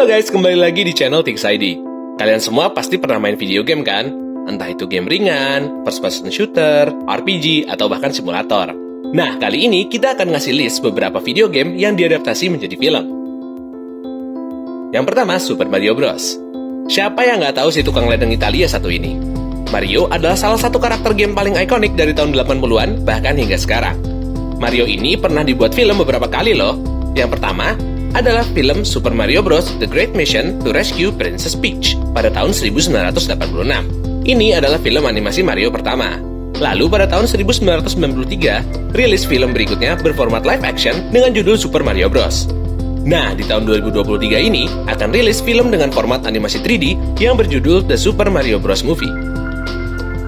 Halo guys, kembali lagi di channel Tix ID. Kalian semua pasti pernah main video game kan? Entah itu game ringan, first person shooter, RPG, atau bahkan simulator. Nah, kali ini kita akan ngasih list beberapa video game yang diadaptasi menjadi film. Yang pertama, Super Mario Bros. Siapa yang nggak tahu si tukang ledeng Italia satu ini? Mario adalah salah satu karakter game paling ikonik dari tahun 80-an, bahkan hingga sekarang. Mario ini pernah dibuat film beberapa kali loh. Yang pertama adalah film Super Mario Bros. The Great Mission to Rescue Princess Peach pada tahun 1986. Ini adalah film animasi Mario pertama. Lalu pada tahun 1993, rilis film berikutnya berformat live action dengan judul Super Mario Bros. Nah, di tahun 2023 ini akan rilis film dengan format animasi 3D yang berjudul The Super Mario Bros. Movie.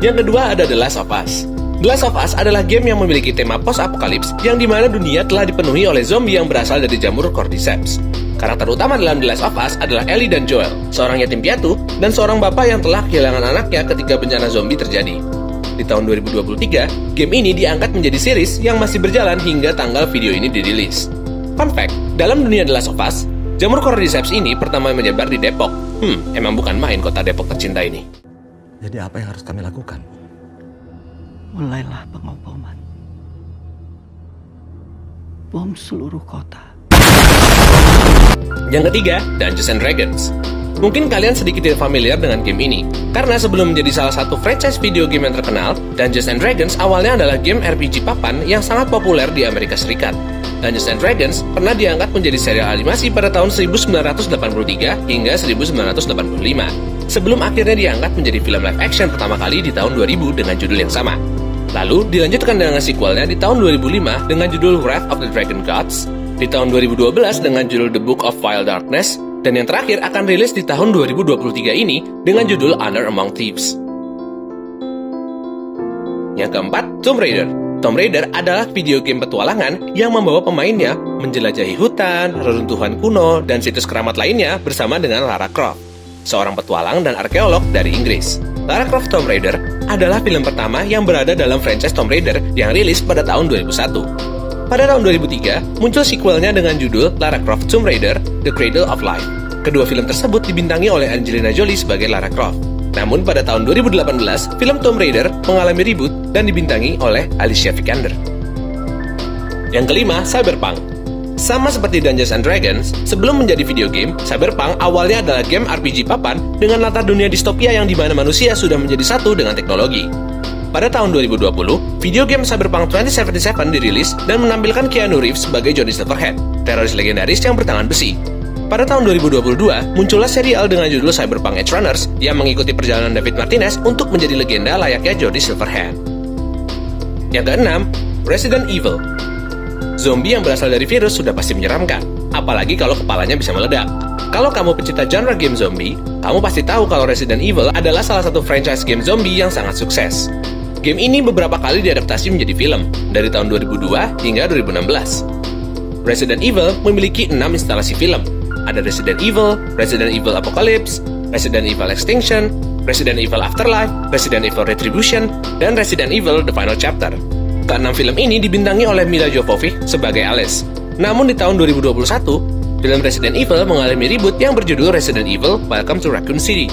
Yang kedua ada The Last of Us. The Last of Us adalah game yang memiliki tema post-apokalips yang dimana dunia telah dipenuhi oleh zombie yang berasal dari jamur Cordyceps. Karakter utama dalam The Last of Us adalah Ellie dan Joel, seorang yatim piatu dan seorang bapak yang telah kehilangan anaknya ketika bencana zombie terjadi. Di tahun 2023, game ini diangkat menjadi series yang masih berjalan hingga tanggal video ini dirilis. Fun fact, dalam dunia The Last of Us, jamur Cordyceps ini pertama menyebar di Depok. Emang bukan main kota Depok tercinta ini. Jadi apa yang harus kami lakukan? Mulailah pengoboman. Bom seluruh kota. Yang ketiga, Dungeons and Dragons. Mungkin kalian sedikit tidak familiar dengan game ini, karena sebelum menjadi salah satu franchise video game yang terkenal, Dungeons and Dragons awalnya adalah game RPG papan yang sangat populer di Amerika Serikat. Dungeons and Dragons pernah diangkat menjadi serial animasi pada tahun 1983 hingga 1985, sebelum akhirnya diangkat menjadi film live action pertama kali di tahun 2000 dengan judul yang sama. Lalu dilanjutkan dengan sequelnya di tahun 2005 dengan judul Wrath of the Dragon Gods, di tahun 2012 dengan judul The Book of Vile Darkness, dan yang terakhir akan rilis di tahun 2023 ini dengan judul Honor Among Thieves. Yang keempat, Tomb Raider. Tomb Raider adalah video game petualangan yang membawa pemainnya menjelajahi hutan, reruntuhan kuno, dan situs keramat lainnya bersama dengan Lara Croft, seorang petualang dan arkeolog dari Inggris. Lara Croft Tomb Raider adalah film pertama yang berada dalam franchise Tomb Raider yang rilis pada tahun 2001. Pada tahun 2003, muncul sequelnya dengan judul Lara Croft Tomb Raider The Cradle of Life. Kedua film tersebut dibintangi oleh Angelina Jolie sebagai Lara Croft. Namun pada tahun 2018, film Tomb Raider mengalami reboot dan dibintangi oleh Alicia Vikander. Yang kelima, Cyberpunk. Sama seperti Dungeons and Dragons, sebelum menjadi video game, Cyberpunk awalnya adalah game RPG papan dengan latar dunia distopia yang dimana manusia sudah menjadi satu dengan teknologi. Pada tahun 2020, video game Cyberpunk 2077 dirilis dan menampilkan Keanu Reeves sebagai Johnny Silverhand, teroris legendaris yang bertangan besi. Pada tahun 2022, muncullah serial dengan judul Cyberpunk Edge Runners yang mengikuti perjalanan David Martinez untuk menjadi legenda layaknya Johnny Silverhand. Yang keenam, Resident Evil. Zombie yang berasal dari virus sudah pasti menyeramkan, apalagi kalau kepalanya bisa meledak. Kalau kamu pecinta genre game zombie, kamu pasti tahu kalau Resident Evil adalah salah satu franchise game zombie yang sangat sukses. Game ini beberapa kali diadaptasi menjadi film, dari tahun 2002 hingga 2016. Resident Evil memiliki 6 instalasi film. Ada Resident Evil Apocalypse, Resident Evil Extinction, Resident Evil Afterlife, Resident Evil Retribution, dan Resident Evil The Final Chapter. Keenam film ini dibintangi oleh Mila Jovovich sebagai Alice. Namun di tahun 2021, film Resident Evil mengalami reboot yang berjudul Resident Evil Welcome to Raccoon City.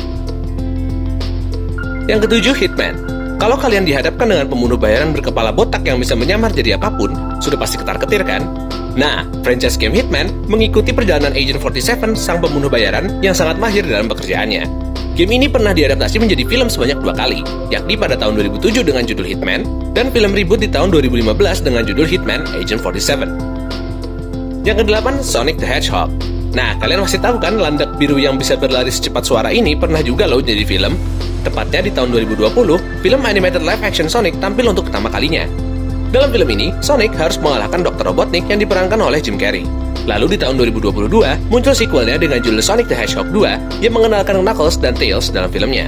Yang ketujuh, Hitman. Kalau kalian dihadapkan dengan pembunuh bayaran berkepala botak yang bisa menyamar jadi apapun, sudah pasti ketar-ketir kan? Nah, franchise game Hitman mengikuti perjalanan Agent 47, sang pembunuh bayaran yang sangat mahir dalam pekerjaannya. Game ini pernah diadaptasi menjadi film sebanyak 2 kali, yakni pada tahun 2007 dengan judul Hitman, dan film reboot di tahun 2015 dengan judul Hitman Agent 47. Yang kedelapan, Sonic the Hedgehog. Nah, kalian masih tahu kan landak biru yang bisa berlari secepat suara ini pernah juga loh jadi film. Tepatnya di tahun 2020, film animated live action Sonic tampil untuk pertama kalinya. Dalam film ini, Sonic harus mengalahkan Dr. Robotnik yang diperankan oleh Jim Carrey. Lalu di tahun 2022, muncul sequelnya dengan judul Sonic the Hedgehog 2 yang mengenalkan Knuckles dan Tails dalam filmnya.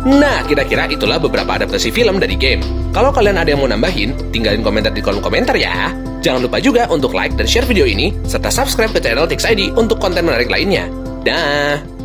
Nah, kira-kira itulah beberapa adaptasi film dari game. Kalau kalian ada yang mau nambahin, tinggalin komentar di kolom komentar ya. Jangan lupa juga untuk like dan share video ini, serta subscribe ke channel Tix ID untuk konten menarik lainnya. Dah.